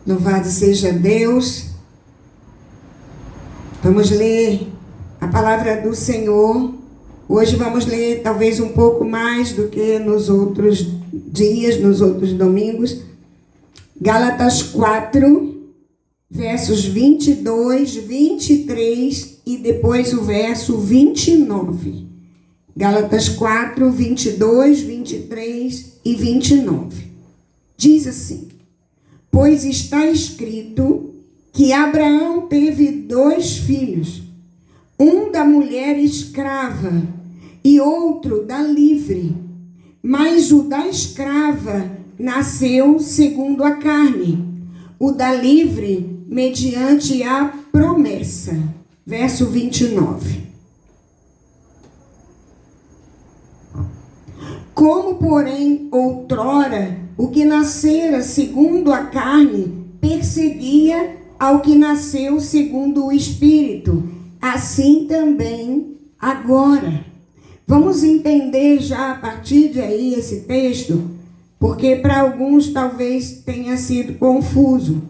Louvado seja Deus. Vamos ler a palavra do Senhor. Hoje vamos ler talvez um pouco mais do que nos outros dias, nos outros domingos. Gálatas 4, versos 22, 23 e depois o verso 29. Gálatas 4, 22, 23 e 29. Diz assim: pois está escrito que Abraão teve 2 filhos, um da mulher escrava e outro da livre. Mas o da escrava nasceu segundo a carne, o da livre mediante a promessa. Verso 29. Como, porém, outrora, o que nascera segundo a carne perseguia ao que nasceu segundo o Espírito, assim também agora. Vamos entender já a partir de aí esse texto, porque para alguns talvez tenha sido confuso.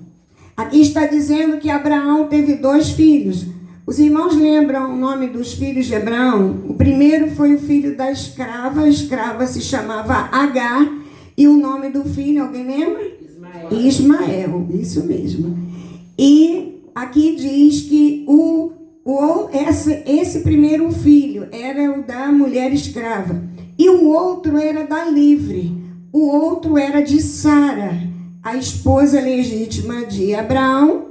Aqui está dizendo que Abraão teve 2 filhos. Os irmãos lembram o nome dos filhos de Abraão? O primeiro foi o filho da escrava. A escrava se chamava Agar. E o nome do filho, alguém lembra? Ismael, isso mesmo. E aqui diz que esse primeiro filho era o da mulher escrava. E o outro era da livre. O outro era de Sara, a esposa legítima de Abraão.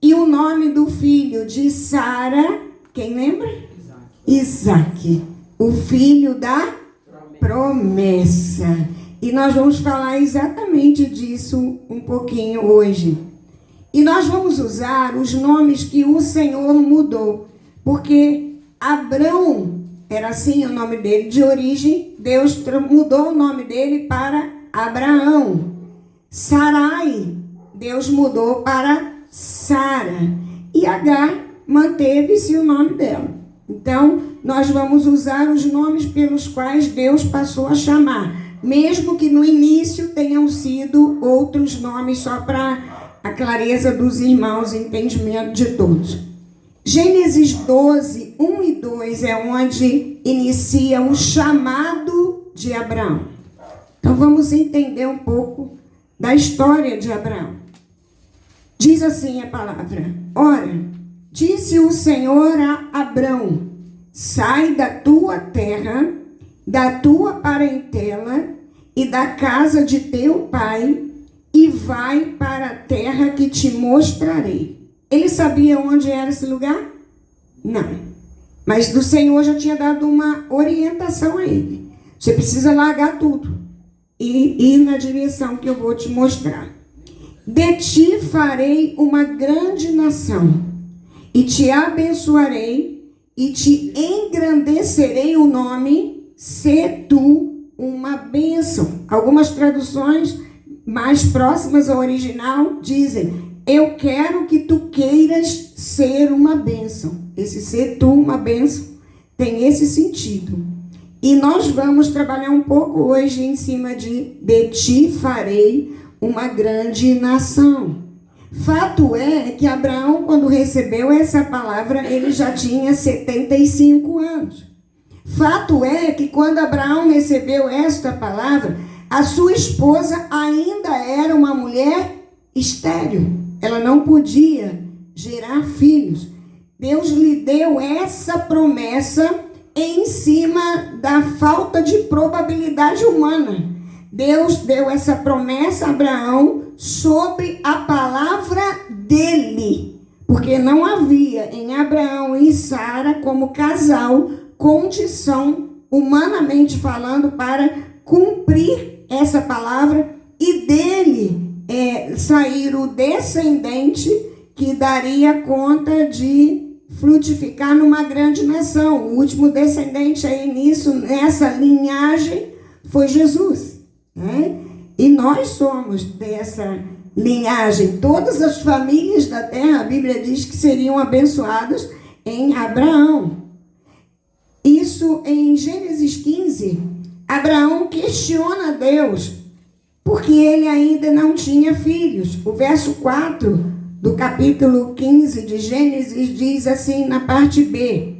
E o nome do filho de Sara, quem lembra? Isaac, o filho da promessa. E nós vamos falar exatamente disso um pouquinho hoje. E nós vamos usar os nomes que o Senhor mudou. Porque Abrão, era assim o nome dele de origem, Deus mudou o nome dele para Abraão. Sarai, Deus mudou para Sara. E Agar manteve-se o nome dela. Então, nós vamos usar os nomes pelos quais Deus passou a chamar. Mesmo que no início tenham sido outros nomes, só para a clareza dos irmãos e entendimento de todos. Gênesis 12, 1 e 2 é onde inicia o chamado de Abraão. Então, vamos entender um pouco da história de Abraão. Diz assim a palavra: ora, disse o Senhor a Abrão: sai da tua terra, da tua parentela e da casa de teu pai, e vai para a terra que te mostrarei. Ele sabia onde era esse lugar? Não. Mas o Senhor já tinha dado uma orientação a ele. Você precisa largar tudo e ir na direção que eu vou te mostrar. De ti farei uma grande nação, e te abençoarei, e te engrandecerei o nome, se tu uma bênção. Algumas traduções mais próximas ao original dizem: eu quero que tu queiras ser uma bênção. Esse ser tu uma bênção tem esse sentido. E nós vamos trabalhar um pouco hoje em cima de ti farei uma grande nação. Fato é que Abraão, quando recebeu essa palavra, ele já tinha 75 anos. Fato é que quando Abraão recebeu esta palavra, a sua esposa ainda era uma mulher estéril. Ela não podia gerar filhos. Deus lhe deu essa promessa em cima da falta de probabilidade humana. Deus deu essa promessa a Abraão sobre a palavra dele. Porque não havia em Abraão e Sara, como casal, condição, humanamente falando, para cumprir essa palavra. E dele sair o descendente que daria conta de frutificar numa grande nação. O último descendente aí nessa linhagem foi Jesus. E nós somos dessa linhagem. Todas as famílias da terra, a Bíblia diz que seriam abençoadas em Abraão. Isso em Gênesis 15, Abraão questiona Deus porque ele ainda não tinha filhos. O verso 4 do capítulo 15 de Gênesis diz assim, na parte B: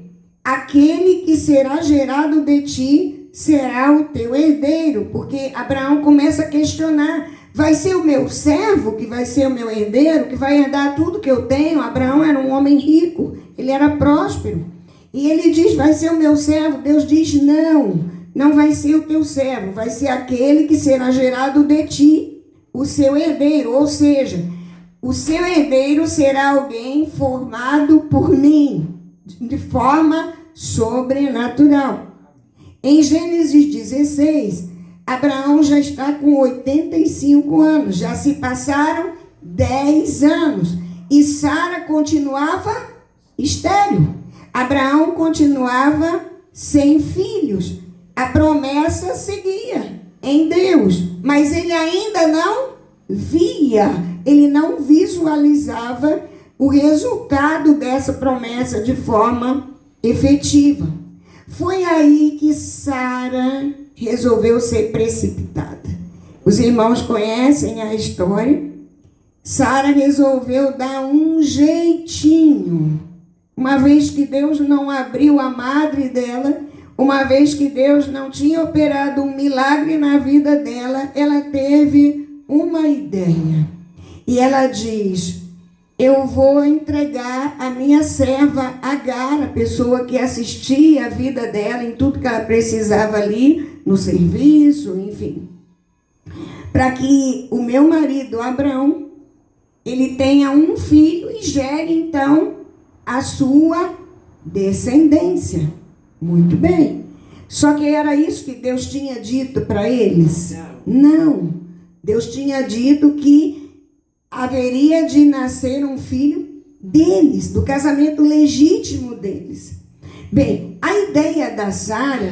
aquele que será gerado de ti será o teu herdeiro. Porque Abraão começa a questionar: vai ser o meu servo que vai ser o meu herdeiro, que vai herdar tudo que eu tenho? Abraão era um homem rico, ele era próspero. E ele diz: vai ser o meu servo. Deus diz: não vai ser o teu servo, vai ser aquele que será gerado de ti, o seu herdeiro. Ou seja, o seu herdeiro será alguém formado por mim, de forma sobrenatural. Em Gênesis 16, Abraão já está com 85 anos, já se passaram 10 anos, e Sara continuava estéril. Abraão continuava sem filhos. A promessa seguia em Deus, mas ele ainda não via, ele não visualizava o resultado dessa promessa de forma efetiva. Foi aí que Sara resolveu ser precipitada. Os irmãos conhecem a história. Sara resolveu dar um jeitinho, uma vez que Deus não abriu a madre dela, uma vez que Deus não tinha operado um milagre na vida dela, ela teve uma ideia. E ela diz: eu vou entregar a minha serva Agar, a pessoa que assistia a vida dela em tudo que ela precisava ali, no serviço, enfim, para que o meu marido Abraão, ele tenha um filho e gere então a sua descendência. Muito bem. Só que era isso que Deus tinha dito para eles? Não. Deus tinha dito que haveria de nascer um filho deles, do casamento legítimo deles. Bem, a ideia da Sara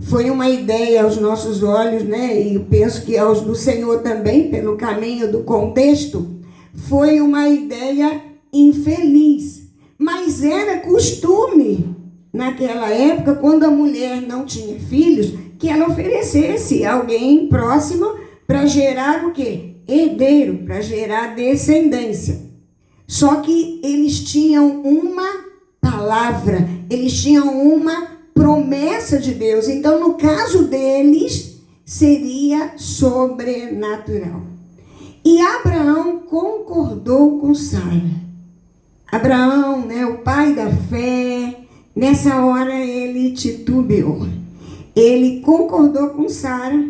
foi uma ideia aos nossos olhos, né? E eu penso que aos do Senhor também, pelo caminho do contexto, foi uma ideia infeliz. Mas era costume naquela época, quando a mulher não tinha filhos, que ela oferecesse alguém próximo para gerar o quê? Herdeiro, para gerar descendência. Só que eles tinham uma palavra, eles tinham uma promessa de Deus. Então, no caso deles, seria sobrenatural. E Abraão concordou com Sara. Abraão, né, o pai da fé, nessa hora ele titubeou. Ele concordou com Sara,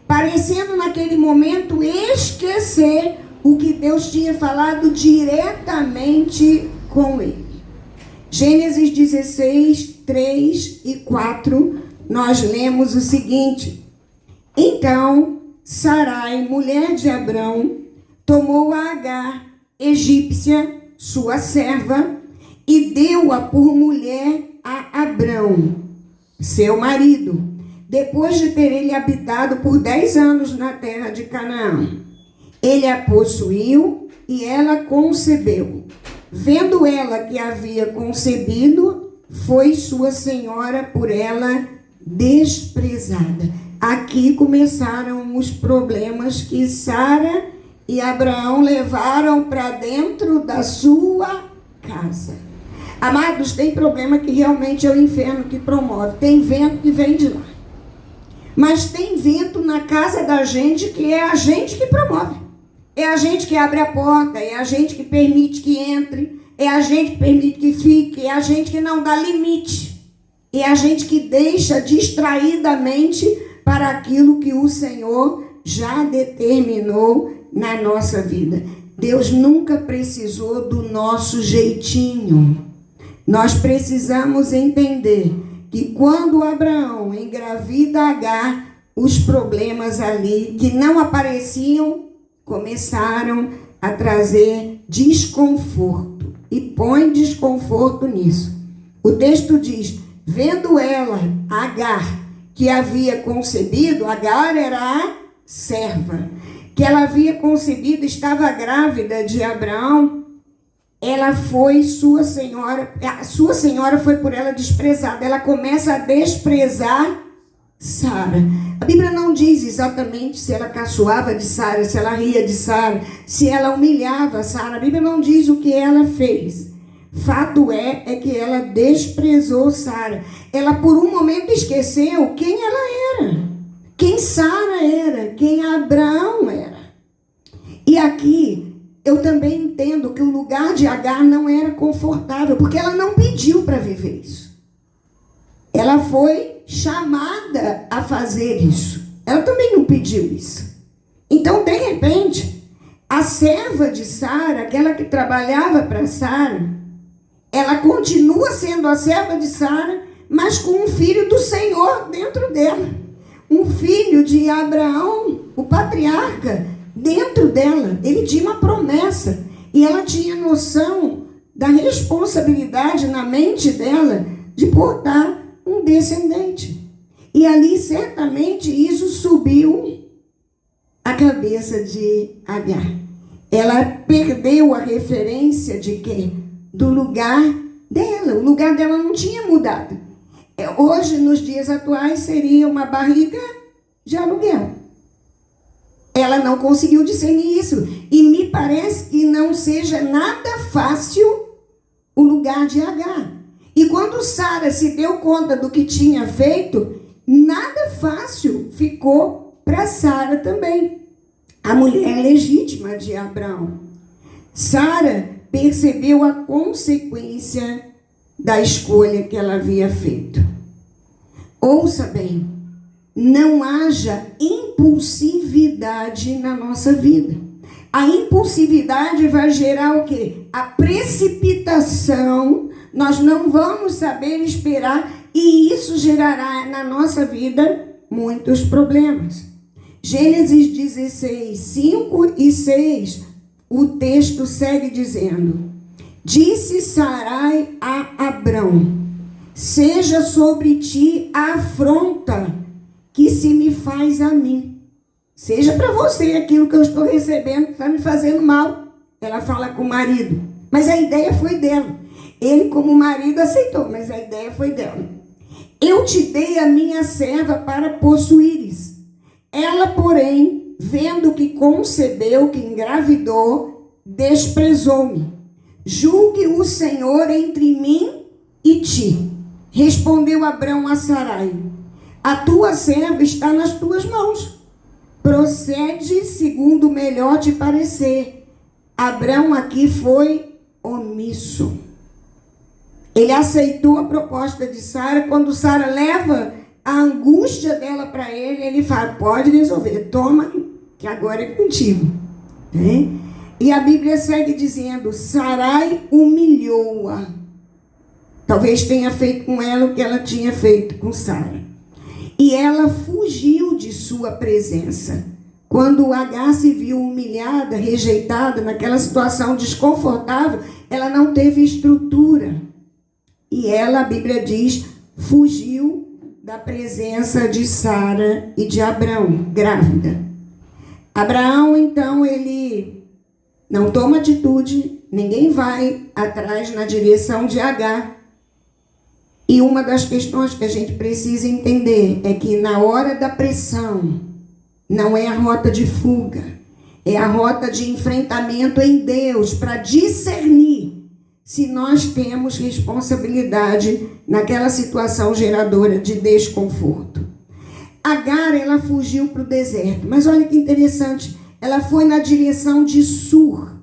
parecendo naquele momento esquecer o que Deus tinha falado diretamente com ele. Gênesis 16, 3 e 4, nós lemos o seguinte: então Sarai, mulher de Abrão, tomou a Agar, egípcia, sua serva, e deu-a por mulher a Abrão, seu marido, depois de ter ele habitado por 10 anos na terra de Canaã. Ele a possuiu e ela concebeu. Vendo ela que havia concebido, foi sua senhora por ela desprezada. Aqui começaram os problemas que Sara e Abraão levaram para dentro da sua casa. Amados, tem problema que realmente é o inferno que promove. Tem vento que vem de lá. Mas tem vento na casa da gente que é a gente que promove. É a gente que abre a porta, é a gente que permite que entre, é a gente que permite que fique, é a gente que não dá limite. É a gente que deixa distraidamente para aquilo que o Senhor já determinou na nossa vida. Deus nunca precisou do nosso jeitinho. Nós precisamos entender que quando Abraão engravida Agar, os problemas ali que não apareciam começaram a trazer desconforto. E põe desconforto nisso. O texto diz: vendo ela, Agar, que havia concebido, Agar era a serva, que ela havia concebido, estava grávida de Abraão, ela foi sua senhora, a sua senhora foi por ela desprezada. Ela começa a desprezar Sara. A Bíblia não diz exatamente se ela caçoava de Sara, se ela ria de Sara, se ela humilhava Sara. A Bíblia não diz o que ela fez. Fato é que ela desprezou Sara. Ela por um momento esqueceu quem ela era, quem Sara era, quem Abraão era. E aqui eu também entendo que o lugar de Agar não era confortável, porque ela não pediu para viver isso. Ela foi chamada a fazer isso. Ela também não pediu isso. Então, de repente, a serva de Sara, aquela que trabalhava para Sara, ela continua sendo a serva de Sara, mas com um filho do Senhor dentro dela. Um filho de Abraão, o patriarca, dentro dela. Ele tinha uma promessa. E ela tinha noção da responsabilidade na mente dela de portar um descendente. E ali, certamente, isso subiu a cabeça de Agar. Ela perdeu a referência de quê? Do lugar dela. O lugar dela não tinha mudado. Hoje, nos dias atuais, seria uma barriga de aluguel. Ela não conseguiu discernir isso. E me parece que não seja nada fácil o lugar de Agar. E quando Sara se deu conta do que tinha feito, nada fácil ficou para Sara também, a mulher legítima de Abraão. Sara percebeu a consequência da escolha que ela havia feito. Ouça bem, não haja impulsividade na nossa vida. A impulsividade vai gerar o quê? A precipitação. Nós não vamos saber esperar e isso gerará na nossa vida muitos problemas. Gênesis 16, 5 e 6, o texto segue dizendo: disse Sarai a Abrão: seja sobre ti a afronta que se me faz a mim. Seja para você aquilo que eu estou recebendo que está me fazendo mal. Ela fala com o marido. Mas a ideia foi dela. Ele, como marido, aceitou, mas a ideia foi dela. Eu te dei a minha serva para possuíres. Ela, porém, vendo que concebeu, que engravidou, desprezou-me. Julgue o Senhor entre mim e ti. Respondeu Abrão a Sarai: a tua serva está nas tuas mãos. Procede segundo melhor te parecer. Abrão aqui foi omisso. Ele aceitou a proposta de Sara. Quando Sara leva a angústia dela para ele, ele fala: pode resolver, toma, que agora é contigo. E a Bíblia segue dizendo: Sarai humilhou-a. Talvez tenha feito com ela o que ela tinha feito com Sara. E ela fugiu de sua presença. Quando Agar se viu humilhada, rejeitada, naquela situação desconfortável, ela não teve estrutura. E ela, a Bíblia diz, fugiu da presença de Sara e de Abrão, grávida. Abraão, então, ele não toma atitude, ninguém vai atrás na direção de Agar. E uma das questões que a gente precisa entender é que na hora da pressão, não é a rota de fuga, é a rota de enfrentamento em Deus para discernir se nós temos responsabilidade naquela situação geradora de desconforto. Agar, ela fugiu para o deserto, mas olha que interessante, ela foi na direção de Sur.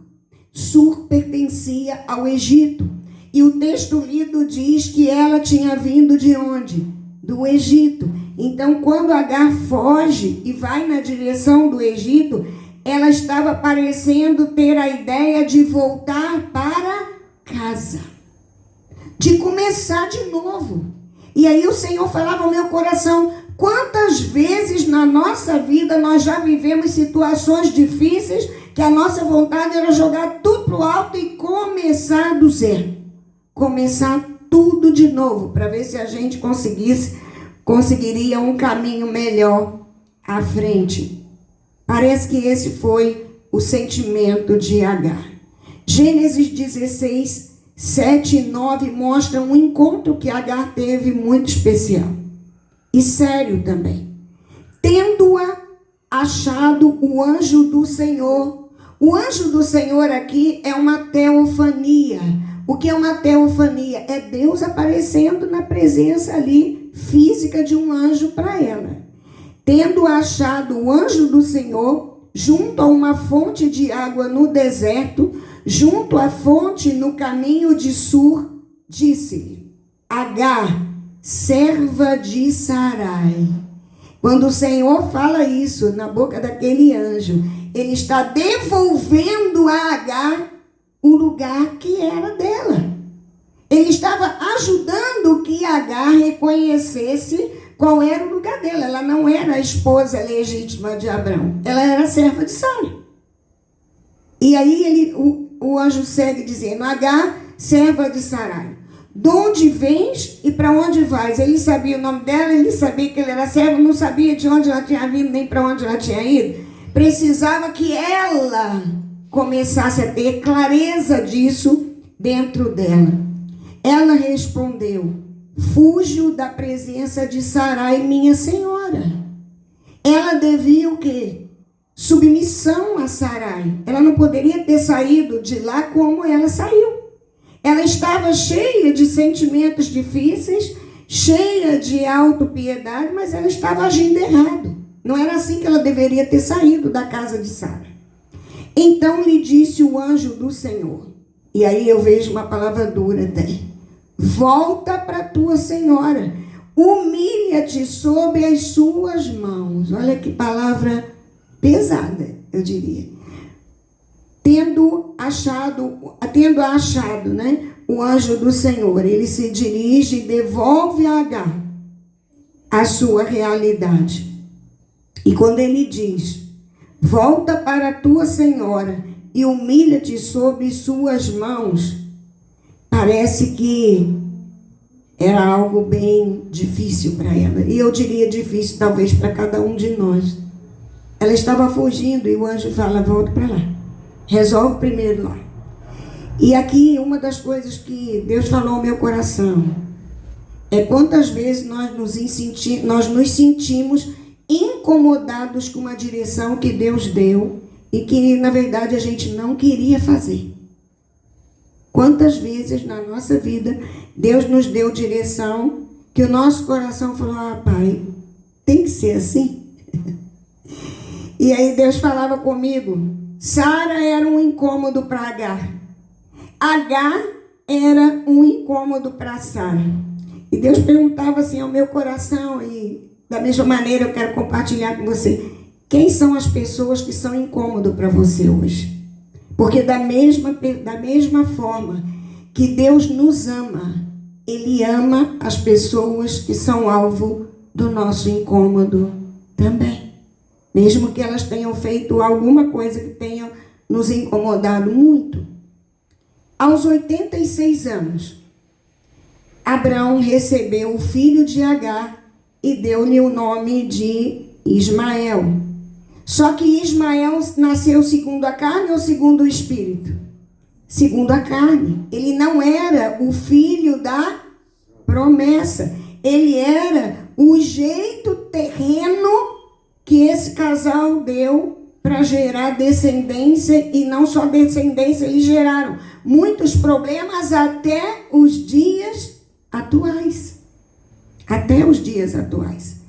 Sur pertencia ao Egito. E o texto lido diz que ela tinha vindo de onde? Do Egito. Então, quando Agar foge e vai na direção do Egito, ela estava parecendo ter a ideia de voltar para casa, de começar de novo. E aí o Senhor falava ao meu coração: quantas vezes na nossa vida nós já vivemos situações difíceis que a nossa vontade era jogar tudo para o alto e começar do zero. Começar tudo de novo, para ver se a gente conseguiria um caminho melhor à frente. Parece que esse foi o sentimento de Agar. Gênesis 16, 7 e 9 mostram um encontro que Agar teve muito especial. E sério também. tendo-a achado o anjo do Senhor. O anjo do Senhor aqui é uma teofania. O que é uma teofania? É Deus aparecendo na presença ali física de um anjo para ela. Tendo achado o anjo do Senhor junto a uma fonte de água no deserto, junto à fonte no caminho de Sur, disse-lhe: Agar, serva de Sarai. Quando o Senhor fala isso na boca daquele anjo, ele está devolvendo a Agar o lugar que era dela. Ele estava ajudando que Agar reconhecesse qual era o lugar dela. Ela não era a esposa legítima de Abrão. Ela era a serva de Sara. E aí o anjo segue dizendo: Agar, serva de Sarai, de onde vens e para onde vais? Ele sabia o nome dela, ele sabia que ele era servo, não sabia de onde ela tinha vindo nem para onde ela tinha ido. Precisava que ela começasse a ter clareza disso dentro dela. Ela respondeu: fujo da presença de Sarai, minha senhora. Ela devia o quê? Submissão a Sarai. Ela não poderia ter saído de lá como ela saiu. Ela estava cheia de sentimentos difíceis, cheia de autopiedade, mas ela estava agindo errado. Não era assim que ela deveria ter saído da casa de Sara. Então lhe disse o anjo do Senhor, e aí eu vejo uma palavra dura até: volta para tua senhora, humilha-te sob as suas mãos. Olha que palavra pesada, eu diria. Tendo achado, né, o anjo do Senhor, ele se dirige e devolve a Agar a sua realidade. E quando ele diz: volta para a tua senhora e humilha-te sob suas mãos, parece que era algo bem difícil para ela. E eu diria difícil talvez para cada um de nós. Ela estava fugindo e o anjo fala: volta para lá. Resolve primeiro lá. E aqui uma das coisas que Deus falou ao meu coração é quantas vezes nós nos sentimos incomodados com uma direção que Deus deu e que na verdade a gente não queria fazer. Quantas vezes na nossa vida Deus nos deu direção que o nosso coração falou: ah, pai, tem que ser assim. E aí Deus falava comigo: Sara era um incômodo para Agar. Agar era um incômodo para Sara. E Deus perguntava assim ao meu coração, e da mesma maneira eu quero compartilhar com você: quem são as pessoas que são incômodo para você hoje? Porque da mesma forma que Deus nos ama, Ele ama as pessoas que são alvo do nosso incômodo também. Mesmo que elas tenham feito alguma coisa que tenha nos incomodado muito. Aos 86 anos, Abrão recebeu o filho de Agar e deu-lhe o nome de Ismael. Só que Ismael nasceu segundo a carne ou segundo o espírito? Segundo a carne. Ele não era o filho da promessa. Ele era o jeito terreno que esse casal deu para gerar descendência, e não só descendência, eles geraram muitos problemas até os dias atuais. Até os dias atuais.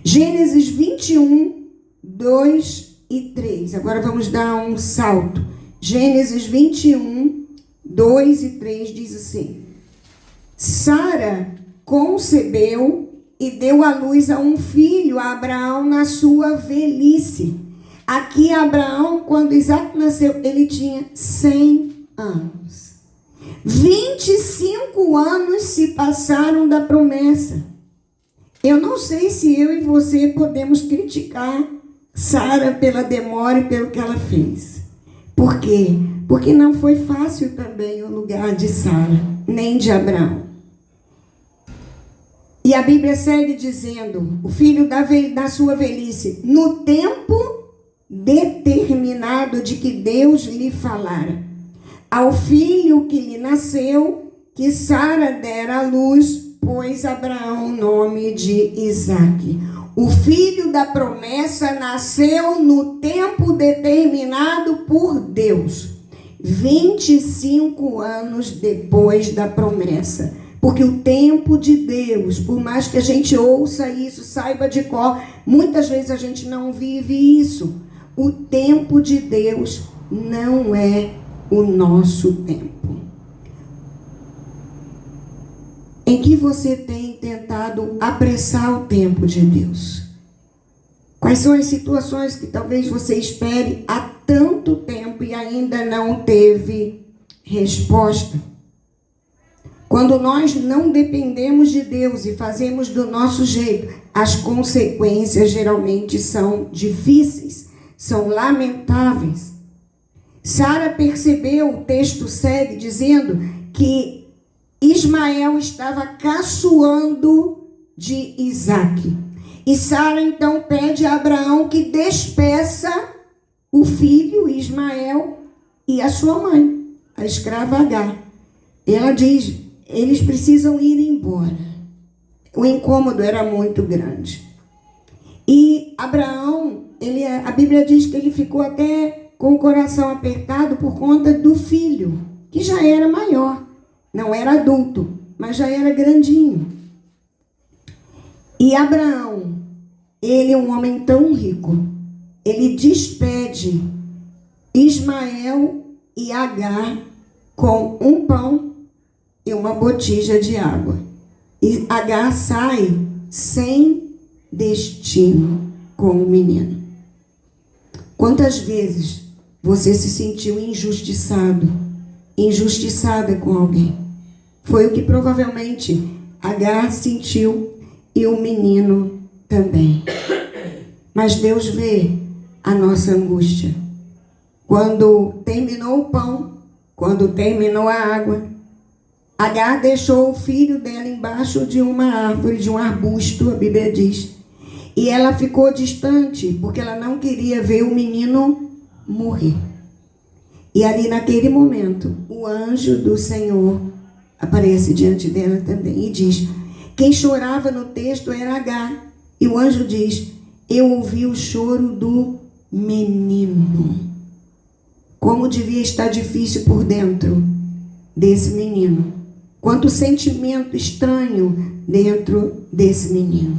Gênesis 21, 2 e 3. Agora vamos dar um salto. Gênesis 21, 2 e 3 diz assim: Sara concebeu e deu à luz a um filho, a Abraão, na sua velhice. Aqui Abraão, quando Isaac nasceu, ele tinha 100 anos. 25 anos se passaram da promessa. Eu não sei se eu e você podemos criticar Sara pela demora e pelo que ela fez. Por quê? Porque não foi fácil também o lugar de Sara, nem de Abraão. E a Bíblia segue dizendo: o filho da sua velhice, no tempo determinado de que Deus lhe falara. Ao filho que lhe nasceu, que Sara dera à luz, pôs Abraão o nome de Isaque. O filho da promessa nasceu no tempo determinado por Deus, 25 anos depois da promessa. Porque o tempo de Deus, por mais que a gente ouça isso, saiba de cor, muitas vezes a gente não vive isso. O tempo de Deus não é o nosso tempo. Em que você tem tentado apressar o tempo de Deus? Quais são as situações que talvez você espere há tanto tempo e ainda não teve resposta? Quando nós não dependemos de Deus e fazemos do nosso jeito, as consequências geralmente são difíceis, são lamentáveis. Sara percebeu, o texto segue dizendo que Ismael estava caçoando de Isaque. E Sara então pede a Abraão que despeça o filho Ismael e a sua mãe, a escrava Agar. Ela diz, eles precisam ir embora. O incômodo era muito grande. E Abraão, a Bíblia diz que ele ficou até com o coração apertado por conta do filho, que já era maior. Não era adulto, mas já era grandinho. E Abraão, ele é um homem tão rico, ele despede Ismael e Agar com um pão e uma botija de água. E Agar sai sem destino com o menino. Quantas vezes você se sentiu injustiçada com alguém? Foi o que provavelmente Agar sentiu e o menino também. Mas Deus vê a nossa angústia. Quando terminou o pão, quando terminou a água, Agar deixou o filho dela embaixo de uma árvore, de um arbusto, a Bíblia diz. E ela ficou distante, porque ela não queria ver o menino morrer. E ali naquele momento, o anjo do Senhor aparece diante dela também e diz, quem chorava no texto era Agar. E o anjo diz, eu ouvi o choro do menino. Como devia estar difícil por dentro desse menino. Quanto sentimento estranho dentro desse menino.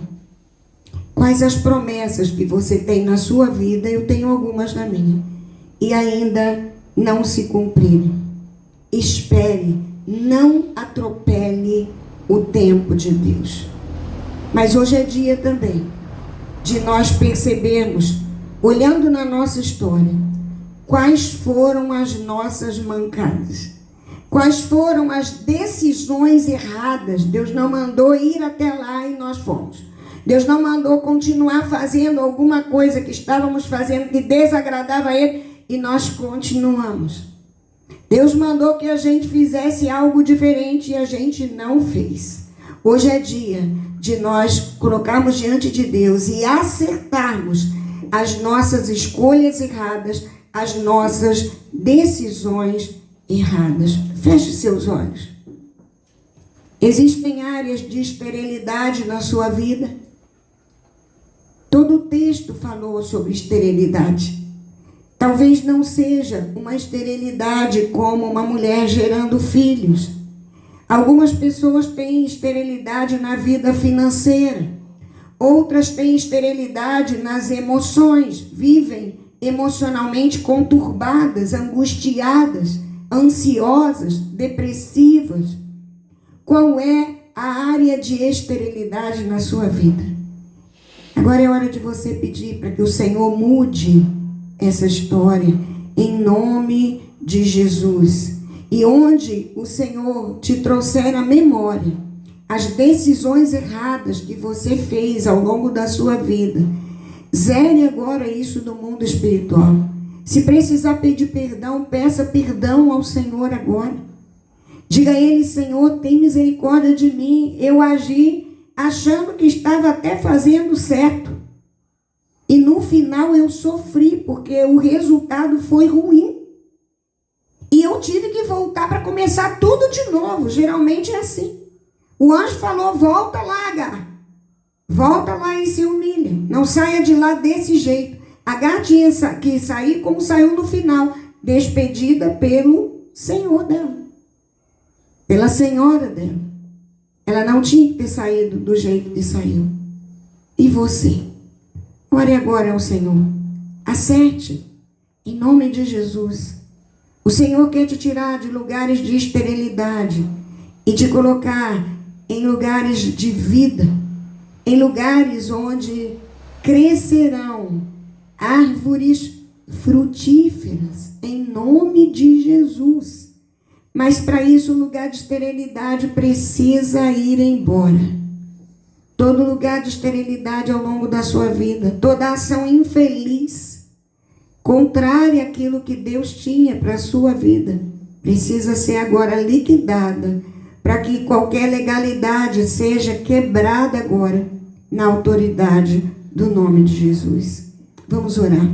Quais as promessas que você tem na sua vida? Eu tenho algumas na minha. E ainda não se cumpriram. Espere, não atropele o tempo de Deus. Mas hoje é dia também de nós percebermos, olhando na nossa história, quais foram as nossas mancadas, quais foram as decisões erradas. Deus não mandou ir até lá e nós fomos. Deus não mandou continuar fazendo alguma coisa que estávamos fazendo que desagradava a Ele e nós continuamos. Deus mandou que a gente fizesse algo diferente e a gente não fez. Hoje é dia de nós colocarmos diante de Deus e acertarmos as nossas escolhas erradas, as nossas decisões erradas. Feche seus olhos. Existem áreas de esterilidade na sua vida? Todo o texto falou sobre esterilidade. Talvez não seja uma esterilidade como uma mulher gerando filhos. Algumas pessoas têm esterilidade na vida financeira. Outras têm esterilidade nas emoções. Vivem emocionalmente conturbadas, angustiadas, ansiosas, depressivas. Qual é a área de esterilidade na sua vida? Agora é hora de você pedir para que o Senhor mude essa história, em nome de Jesus. E onde o Senhor te trouxer à memória as decisões erradas que você fez ao longo da sua vida, zere agora isso do mundo espiritual. Se precisar pedir perdão, peça perdão ao Senhor agora. Diga a Ele, Senhor, tem misericórdia de mim. Eu agi achando que estava até fazendo certo. E no final eu sofri, porque o resultado foi ruim. E eu tive que voltar para começar tudo de novo. Geralmente é assim. O anjo falou, volta lá, Agar. Volta lá e se humilha. filha, não saia de lá desse jeito. Agar tinha que sair como saiu no final, despedida pelo Senhor dela, pela senhora dela. Ela não tinha que ter saído do jeito que saiu. E você? Ore agora ao Senhor. Acerte, em nome de Jesus. O Senhor quer te tirar de lugares de esterilidade e te colocar em lugares de vida, em lugares onde crescerão árvores frutíferas, em nome de Jesus. Mas para isso o lugar de esterilidade precisa ir embora. Todo lugar de esterilidade ao longo da sua vida, toda ação infeliz, contrária àquilo que Deus tinha para a sua vida, precisa ser agora liquidada, para que qualquer legalidade seja quebrada agora, na autoridade do nome de Jesus. Vamos orar.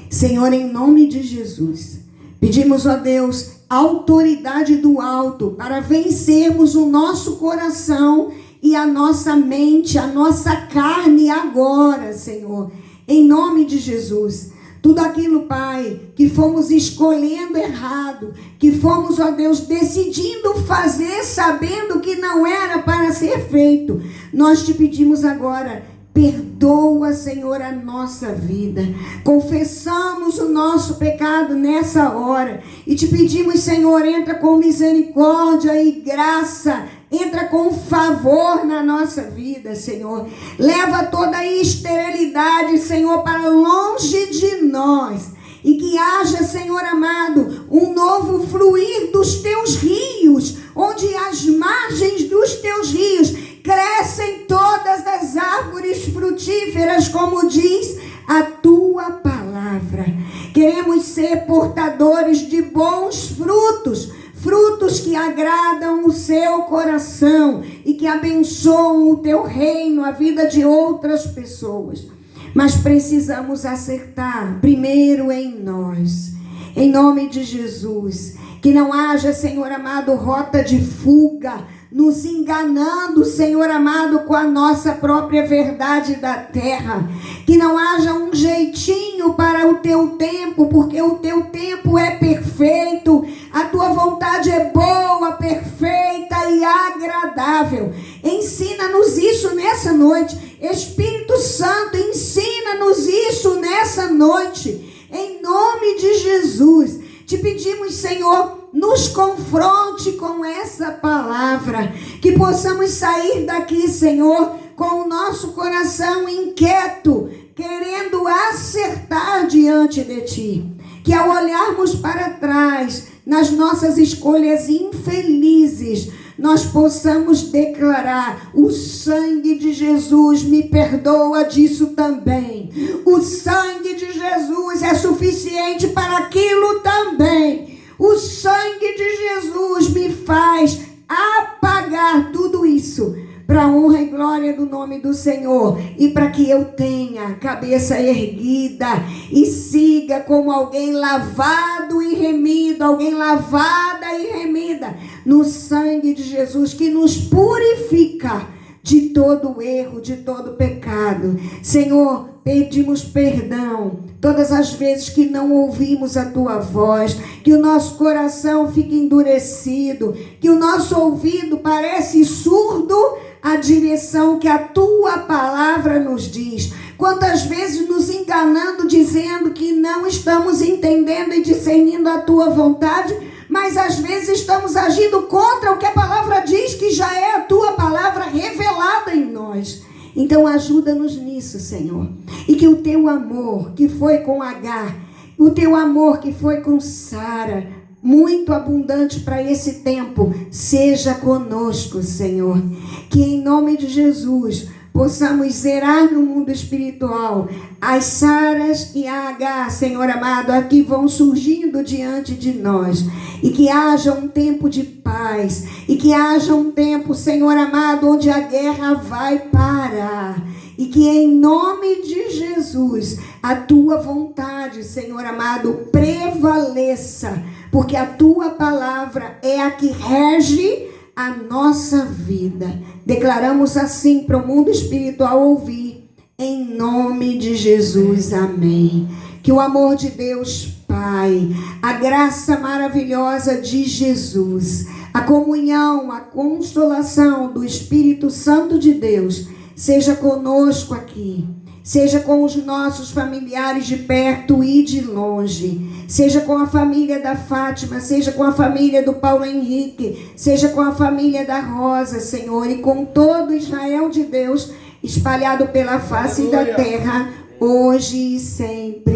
Senhor, em nome de Jesus, pedimos, ó Deus, autoridade do alto para vencermos o nosso coração e a nossa mente, a nossa carne agora, Senhor, em nome de Jesus. Tudo aquilo, Pai, que fomos escolhendo errado, que fomos, ó Deus, decidindo fazer sabendo que não era para ser feito, nós te pedimos agora, perdoa, Senhor, a nossa vida. Confessamos o nosso pecado nessa hora e te pedimos, Senhor, entra com misericórdia e graça, entra com favor na nossa vida, Senhor. Leva toda a esterilidade, Senhor, para longe de nós. E que haja, Senhor amado, um novo fluir dos teus rios, onde as margens dos teus rios crescem todas as árvores frutíferas, como diz a tua palavra. Queremos ser portadores de bons frutos, frutos que agradam o seu coração e que abençoam o teu reino, a vida de outras pessoas. Mas precisamos acertar primeiro em nós, em nome de Jesus. Que não haja, Senhor amado, rota de fuga, nos enganando, Senhor amado, com a nossa própria verdade da terra. Que não haja um jeitinho para o teu tempo, porque o teu tempo é perfeito, a tua vontade é boa, perfeita e agradável. Ensina-nos isso nessa noite. Espírito Santo, ensina-nos isso nessa noite, em nome de Jesus. Te pedimos, Senhor, nos confronte com essa palavra, que possamos sair daqui, Senhor, com o nosso coração inquieto, querendo acertar diante de Ti. Que ao olharmos para trás, nas nossas escolhas infelizes, nós possamos declarar: o sangue de Jesus me perdoa disso também. O sangue de Jesus é suficiente para aquilo também. O sangue de Jesus me faz apagar tudo isso, para a honra e glória do nome do Senhor, e para que eu tenha cabeça erguida e siga como alguém lavado e remido, alguém lavada e remida no sangue de Jesus, que nos purifica de todo erro, de todo pecado. Senhor, pedimos perdão todas as vezes que não ouvimos a tua voz, que o nosso coração fique endurecido, que o nosso ouvido parece surdo à direção que a tua palavra nos diz. Quantas vezes nos enganando, dizendo que não estamos entendendo e discernindo a tua vontade, mas às vezes estamos agindo contra o que a palavra diz, que já é a tua palavra revelada em nós. Então ajuda-nos nisso, Senhor. E que o teu amor que foi com Agar, o teu amor que foi com Sara, muito abundante para esse tempo, seja conosco, Senhor. Que em nome de Jesus possamos zerar no mundo espiritual as Saras e a Agar, Senhor amado, aqui vão surgindo diante de nós. E que haja um tempo de paz. E que haja um tempo, Senhor amado, onde a guerra vai parar. E que em nome de Jesus a tua vontade, Senhor amado, prevaleça. Porque a tua palavra é a que rege a nossa vida. Declaramos assim para o mundo espiritual ouvir. Em nome de Jesus, amém. Que o amor de Deus Pai, a graça maravilhosa de Jesus, a comunhão, a consolação do Espírito Santo de Deus, seja conosco aqui, seja com os nossos familiares de perto e de longe, seja com a família da Fátima, seja com a família do Paulo Henrique, seja com a família da Rosa, Senhor, e com todo Israel de Deus espalhado pela face da terra, hoje e sempre.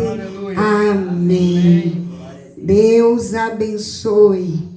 Amém. Deus abençoe.